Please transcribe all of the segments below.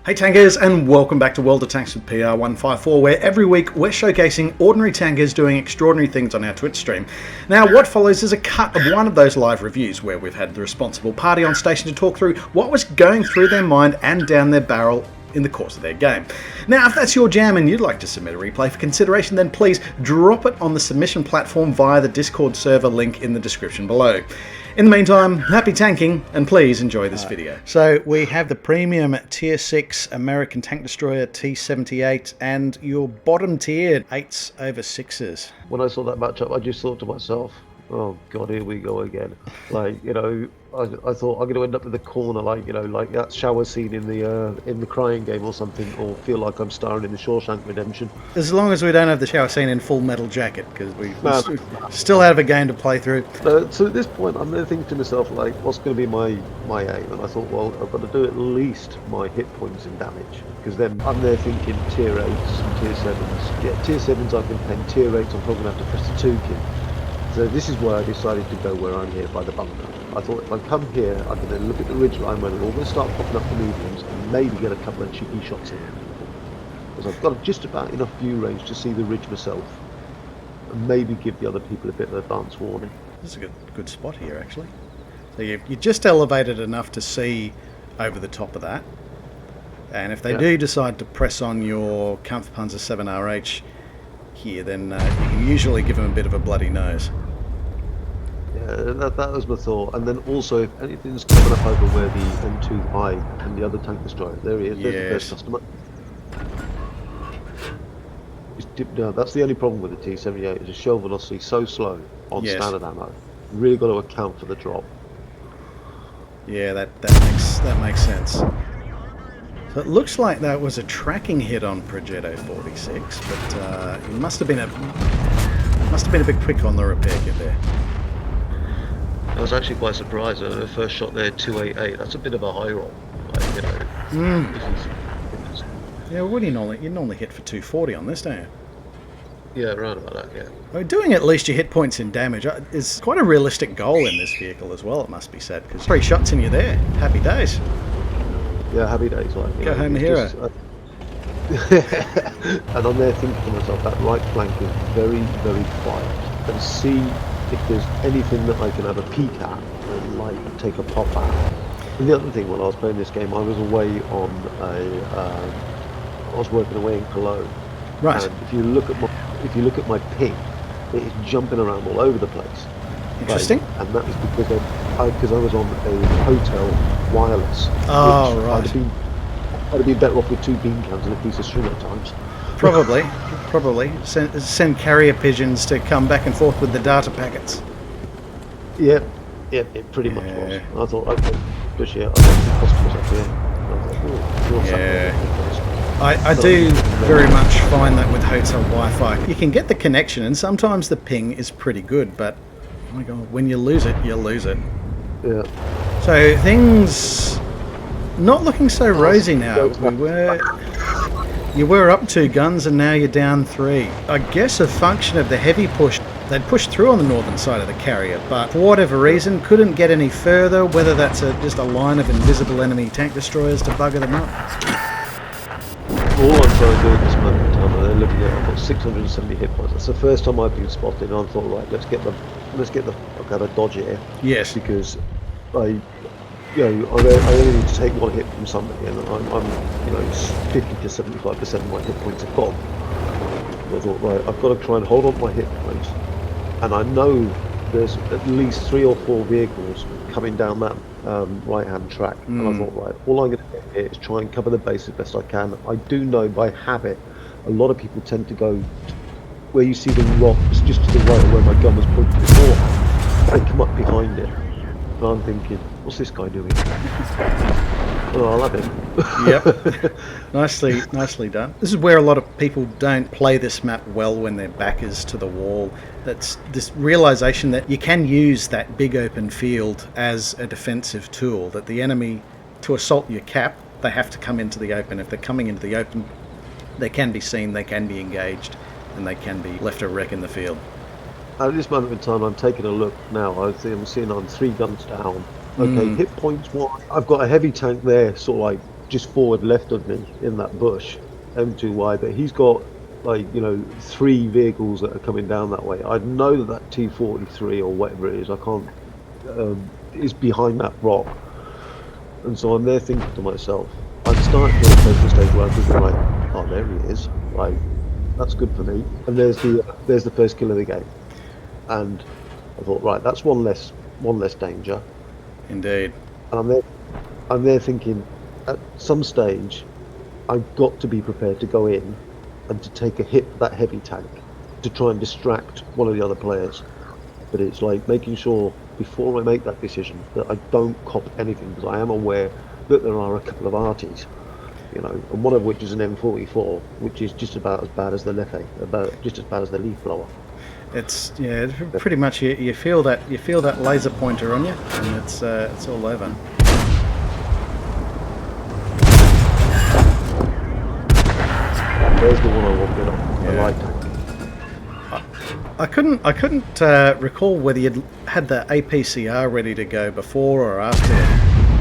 Hey tankers, and welcome back to World of Tanks with PR154, where every week we're showcasing ordinary tankers doing extraordinary things on our Twitch stream. Now what follows is a cut of one of those live reviews where we've had the responsible party on station to talk through what was going through their mind and down their barrel in the course of their game. Now if that's your jam and you'd like to submit a replay for consideration, then please drop it on the submission platform via the Discord server link in the description below. In the meantime, happy tanking, and please enjoy this video. So we have the premium Tier 6 American tank destroyer T78 and your bottom tier 8s over 6s. When I saw that matchup, I just thought to myself, oh god, here we go again. Like, you know, I thought I'm going to end up in the corner, like, you know, like that shower scene in the Crying Game or something, or feel like I'm starring in the Shawshank Redemption. As long as we don't have the shower scene in Full Metal Jacket, because we still have a game to play through. So at this point, I'm then thinking to myself, like, what's going to be my aim? And I thought, well, I've got to do at least my hit points in damage, because then I'm there thinking Tier 8s and Tier 7s. Yeah, Tier 7s I can pen, Tier 8s I'm probably going to have to press the 2 key. So this is why I decided to go where I'm here by the bunker. I thought if I come here, I can then look at the ridge line where they're all going to start popping up the mediums and maybe get a couple of cheeky shots in. Because I've got just about enough view range to see the ridge myself, and maybe give the other people a bit of advance warning. This is a good spot here, actually. So you just elevated enough to see over the top of that. And if they do decide to press on your Kampfpanzer 7RH here, then you can usually give them a bit of a bloody nose. Yeah, that was my thought. And then also, if anything's coming up over where the M2I and the other tank destroyer, there he is, there's the first customer. Just dip down. That's the only problem with the T78, is the shell velocity so slow on standard ammo. Really got to account for the drop. Yeah, that makes sense. So it looks like that was a tracking hit on Progetto 46, but it must have been a bit quick on the repair kit there. I was actually quite surprised. The first shot there, 288. That's a bit of a high roll. Like, you know, Yeah, what do you normally hit for 240 on this, don't you? Yeah, around about that. Yeah. I mean, doing at least your hit points in damage is quite a realistic goal in this vehicle as well. It must be said, because 3 shots and you're there. Happy days. Yeah, happy days. Like, Go home a hero. And I'm there thinking to myself, that right flank is very, very quiet. And see if there's anything that I can have a peek at and like take a pop at. And the other thing, when I was playing this game, I was away on I was working away in Cologne. Right. And if you look at my ping, it is jumping around all over the place. Interesting. Right? And that is because I was on a hotel wireless. Oh, right. I'd have been better off with 2 bean cans and a piece of string at times. Probably. Send carrier pigeons to come back and forth with the data packets. Yeah, it pretty much was. I thought, okay, push here, I've got some customers up here. I do very much find that with hotel Wi-Fi. You can get the connection, and sometimes the ping is pretty good, but oh my god, when you lose it, you lose it. Yeah. So things not looking so rosy now. You were up 2 guns and now you're down 3. I guess a function of the heavy push. They'd pushed through on the northern side of the carrier, but for whatever reason couldn't get any further, whether that's just a line of invisible enemy tank destroyers to bugger them up. All I'm trying to do at this moment in time, they're looking at, I've got 670 hit points. That's the first time I've been spotted, and I thought, right, let's get the fuck out of dodgy here. Yes. Because I only need to take 1 hit from somebody, and I'm 50 to 75% of my hit points are gone. So I thought, right, I've got to try and hold on to my hit points, and I know there's at least 3 or 4 vehicles coming down that right-hand track, and I thought, right, all I'm going to do here is try and cover the base as best I can. I do know by habit, a lot of people tend to go where you see the rocks just to the right of where my gun was pointed before, and come up behind it. And I'm thinking, what's this guy doing? Oh, I'll have him. Yep. Nicely done. This is where a lot of people don't play this map well when their back is to the wall. That's this realization that you can use that big open field as a defensive tool, that the enemy, to assault your cap, they have to come into the open. If they're coming into the open, they can be seen, they can be engaged, and they can be left a wreck in the field. At this moment in time, I'm taking a look now. I'm seeing I'm 3 guns down. Okay, hit points wise, I've got a heavy tank there, sort of like just forward left of me in that bush, M2Y, but he's got like, you know, 3 vehicles that are coming down that way. I know that that T43 or whatever it is, I can't, is behind that rock. And so I'm there thinking to myself, I'm starting to approach the stage where I'm thinking like, oh, there he is. Like, that's good for me. And there's the first kill of the game. And I thought, right, that's one less danger. Indeed. And I'm there thinking, at some stage, I've got to be prepared to go in and to take a hit with that heavy tank to try and distract one of the other players. But it's like making sure before I make that decision that I don't cop anything, because I am aware that there are a couple of arties, you know, and one of which is an M44, which is just about as bad as the Lefe, just as bad as the leaf blower. It's pretty much you feel that laser pointer on you, and it's all over. There's the one I want to get on. Yeah. The light tank. I couldn't recall whether you'd had the APCR ready to go before or after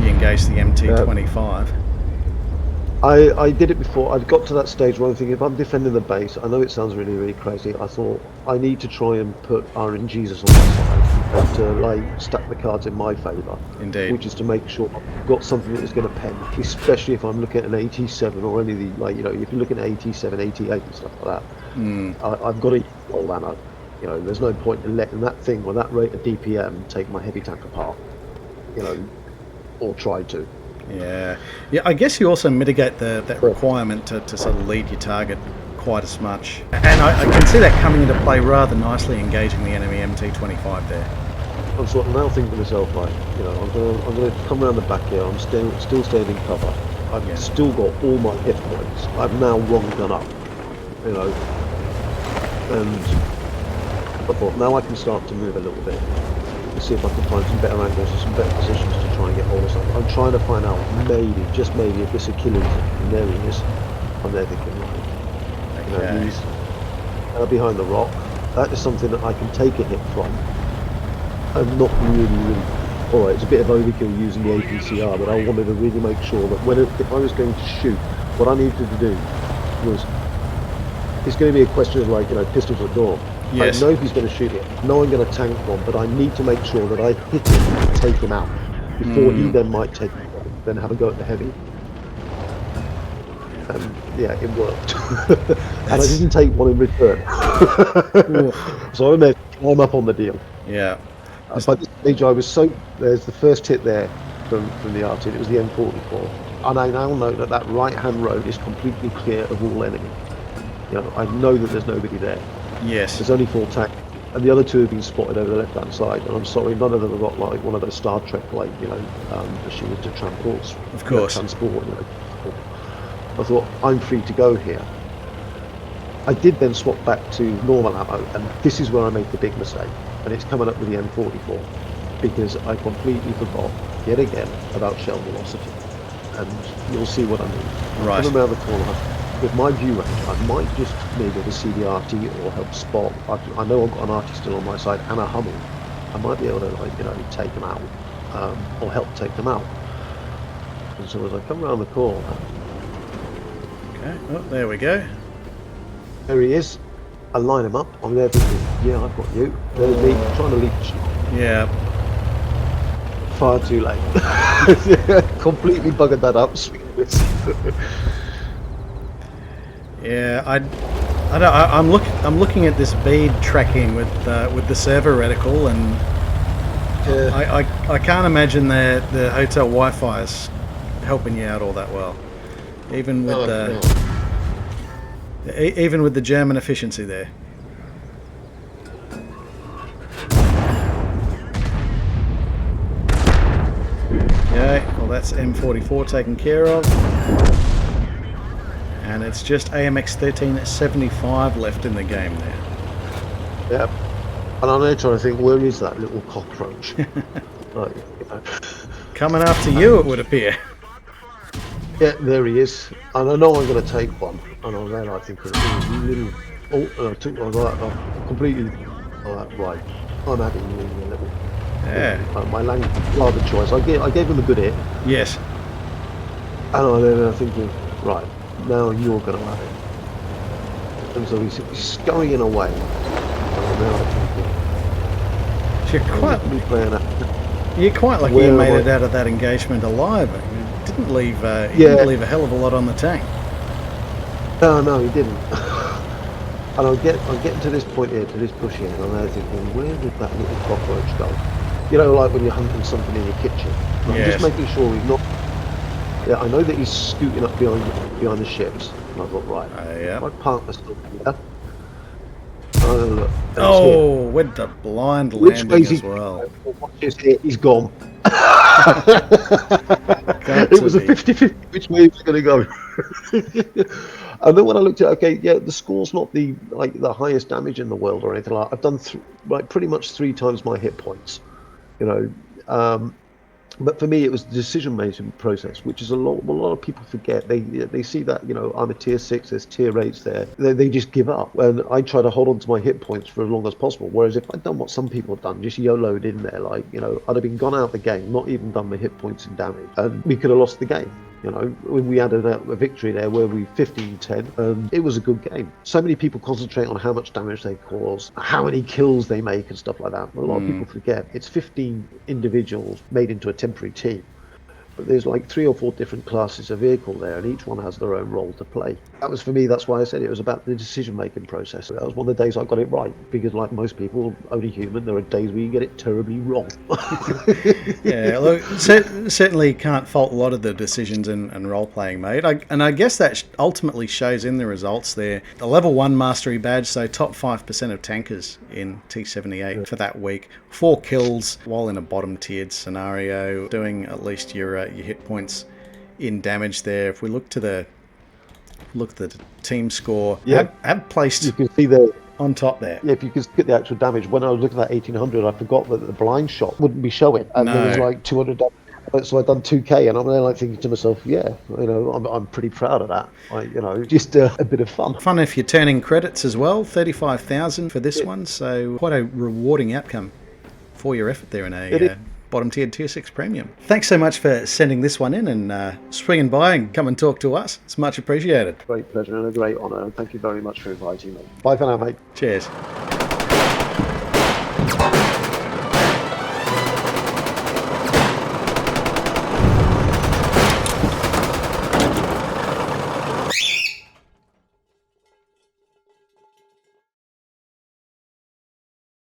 you engaged the MT25. I did it before. I'd got to that stage where I'm thinking, if I'm defending the base, I know it sounds really, really crazy. I thought I need to try and put RNGs on my side and to like stack the cards in my favour. Indeed. Which is to make sure I've got something that is going to pen, especially if I'm looking at an 87 or any of the, like, you know, if you're looking at 87, 88 and stuff like that. I've got to roll ammo. You know, there's no point in letting that thing with that rate of DPM take my heavy tank apart. You know, or try to. Yeah. I guess you also mitigate that requirement to sort of lead your target quite as much. And I can see that coming into play rather nicely, engaging the enemy MT25 there. I'm sort of now thinking to myself, like, you know, I'm gonna come around the back here. I'm still staying in cover. I've still got all my hit points. I've now one gun up, you know, and I thought now I can start to move a little bit. See if I can find some better angles and some better positions to try and get hold of something. I'm trying to find out, maybe, just maybe, if this Achilles, and there he is. I'm there thinking, right, you know, he's behind the rock. That is something that I can take a hit from. I'm not really, alright, it's a bit of overkill using the APCR, but I wanted to really make sure that if I was going to shoot, what I needed to do was, it's going to be a question of, like, you know, pistols at dawn. Yes. I know he's going to shoot it. I know I'm going to tank one, but I need to make sure that I hit him and take him out before he then might take me, then have a go at the heavy. And yeah, it worked. And I didn't take one in return. So I'm up on the deal. Yeah. By this stage, I was there's the first hit there from the RT. It was the M44, and I now know that right-hand road is completely clear of all enemy. You know, I know that there's nobody there. Yes. There's only 4 tanks, and the other 2 have been spotted over the left-hand side. And I'm sorry, none of them have got like one of those Star Trek, like, you know, machines to transport. Of course. Transport. You know. I thought I'm free to go here. I did then swap back to normal ammo, and this is where I made the big mistake. And it's coming up with the M44 because I completely forgot yet again about shell velocity. And you'll see what I mean. Right. Coming around the corner. With my view range, I might just be able to see the RT or help spot. I know I've got an RT still on my side and a Hummel. I might be able to, like, you know, take them out or help take them out. And so as I come around the corner, okay, oh, there we go. there he is. I line him up. I'm there thinking, yeah, I've got you. There's me trying to leap the shot. Yeah. Far too late. Completely buggered that up. Yeah, I'm looking at this bead tracking with the server reticle, and I can't imagine the hotel Wi-Fi is helping you out all that well, even with even with the German efficiency there. Okay, well that's M44 taken care of. And it's just AMX 1375 left in the game there. Yep. And I'm there trying to think, where is that little cockroach? Like, you know. Coming after you, it would appear. Yeah, there he is. And I know I'm going to take one. And I'm there, I think, little. Oh, and I took one like that. Completely. Right. I'm having you in a little. Yeah. My language, rather choice. I gave him a good hit. Yes. And I'm thinking, right, now you're going to have it. And so he's scurrying away. And now I'm thinking, So you're quite lucky Where you made am it I? out of that engagement alive. You didn't leave. You Yeah. didn't leave a hell of a lot on the tank. No, he didn't. And I'm getting to this point here, to this bush here, and I'm now thinking, where did that little cockroach go? You know, like when you're hunting something in your kitchen. And I'm Yes. just making sure he's not. Yeah, I know that he's scooting up behind the ships. And I thought, right, Yeah. my partner's still here. Oh, look, and it's here. Oh, with the blind Which landing way's as he? well. Watch this here, he's gone. Got It to was a be. 50-50 which way he's going to go. And then when I looked at, okay, yeah, the score's not the highest damage in the world or anything like that. I've done pretty much 3 times my hit points, you know. But for me, it was the decision-making process, which is a lot of people forget. They see that, you know, I'm a tier 6, there's tier 8s there. They just give up. And I try to hold on to my hit points for as long as possible. Whereas if I'd done what some people have done, just YOLO'd in there, like, you know, I'd have been gone out the game, not even done my hit points and damage. And we could have lost the game. You know, when we had a victory there where we 15-10, it was a good game. So many people concentrate on how much damage they cause, how many kills they make and stuff like that. But a lot of people forget it's 15 individuals made into a temporary team. But there's like 3 or 4 different classes of vehicle there, and each one has their own role to play. That was for me, that's why I said it was about the decision-making process. That was one of the days I got it right, because like most people, only human, there are days where you get it terribly wrong. Yeah, look, certainly can't fault a lot of the decisions and role-playing made. And I guess that ultimately shows in the results there. The level 1 mastery badge, so top 5% of tankers in T78 for that week. 4 kills while in a bottom-tiered scenario, doing at least your hit points in damage there. If we look to the team score, Yeah. have placed You can see there. on top there. Yeah, if you could get the actual damage. When I was looking at that 1800, I forgot that the blind shot wouldn't be showing, and there was No. like 200 damage. So I'd done 2k, and I'm there like thinking to myself, yeah, you know, I'm pretty proud of that. You know, just a bit of fun. Fun if you're turning credits as well. 35,000 for this one, so quite a rewarding outcome for your effort there in a bottom tiered tier 6 premium. Thanks so much for sending this one in and swinging by and come and talk to us. It's much appreciated. Great pleasure and a great honour, and thank you very much for inviting me. Bye for now, mate. Cheers.